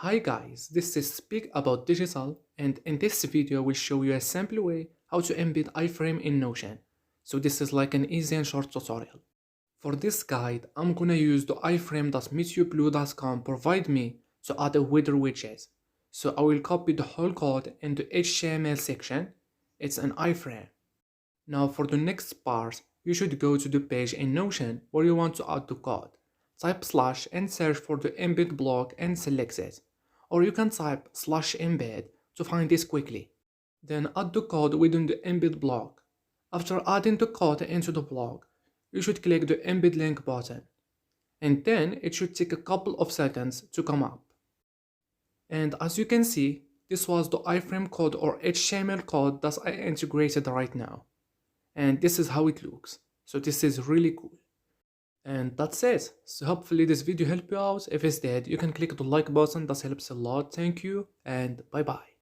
Hi guys, this is Speak About Digital, and in this video we'll show you a simple way how to embed iFrame in Notion. So this is like an easy and short tutorial. For this guide, I'm gonna use the iframe.meteoblue.com provide me to add a weather widget. So I will copy the whole code into HTML section. It's an iframe. Now for the next part, you should go to the page in Notion where you want to add the code. Type slash and search for the embed block and select it. Or you can type slash embed to find this quickly. Then add the code within the embed block. After adding the code into the block, you should click the embed link button. And then it should take a couple of seconds to come up. And as you can see, this was the iframe code or HTML code that I integrated right now. And this is how it looks. So this is really cool. And that's it. So hopefully this video helped you out. If it's did, you can click the like button, that helps a lot. Thank you and bye bye.